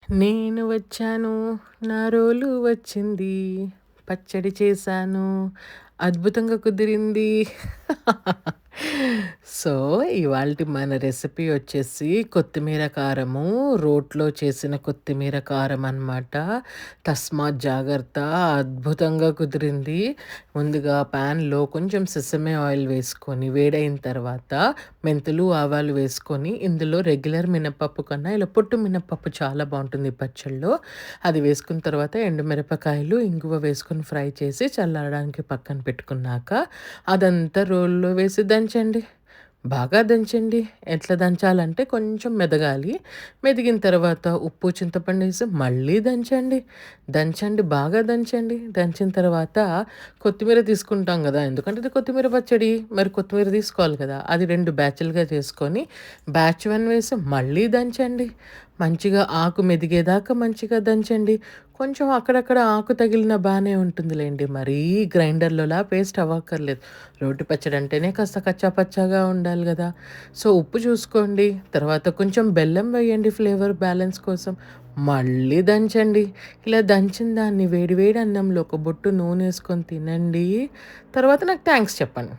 నేను వచ్చాను, నా రోలు వచ్చింది, పచ్చడి చేశాను, అద్భుతంగా కుదిరింది. సో, ఇవాల్టి మన రెసిపీ వచ్చేసి కొత్తిమీర కారము, రోట్లో చేసిన కొత్తిమీర కారం అనమాట. తస్మాత్ జాగ్రత్త, అద్భుతంగా కుదిరింది. ముందుగా ప్యాన్‌లో కొంచెం సెసమే ఆయిల్ వేసుకొని, వేడైన తర్వాత మెంతులు, ఆవాలు వేసుకొని, ఇందులో రెగ్యులర్ మినపప్పు కన్నా ఇలా పొట్టు మినపప్పు చాలా బావుంటుంది ఈ పచ్చడిలో. అది వేసుకున్న తర్వాత ఎండుమిరపకాయలు, ఇంగువ వేసుకొని ఫ్రై చేసి చల్లారడానికి పక్కన పెట్టుకున్నాక, అదంతా రోల్లో వేసి దంచండి. బాగా దంచండి. ఎట్లా దంచాలంటే కొంచెం మెదగాలి. మెదిగిన తర్వాత ఉప్పు, చింతపండేసి మళ్ళీ దంచండి. దంచండి, బాగా దంచండి. దంచిన తర్వాత కొత్తిమీర తీసుకుంటాం గదా! ఎందుకంటే ఇది కొత్తిమీర పచ్చడి. మరి కొత్తిమీర తీసుకోవాలి కదా! అది 2 బ్యాచులుగా చేసుకొని, బ్యాచ్ 1 వేసి మళ్ళీ దంచండి. మంచిగా ఆకు మెదిగేదాకా మంచిగా దంచండి. కొంచెం అక్కడక్కడ ఆకు తగిలినా బానే ఉంటుందిలెండి. మరీ గ్రైండర్‌లోలా పేస్ట్ అవ్వక్కర్లేదు. రోటి పచ్చడి అంటేనే కాస్త కచ్చా పచ్చాగా ఉండాలి గదా! సో, ఉప్పు చూసుకోండి. తర్వాత కొంచెం బెల్లం వేయండి ఫ్లేవర్ బ్యాలెన్స్ కోసం. మళ్ళీ దంచండి. ఇలా దంచిన దాన్ని వేడి వేడి అన్నంలో ఒక బొట్టు నూనేసుకొని తినండి. తర్వాత నాకు థాంక్స్ చెప్పండి.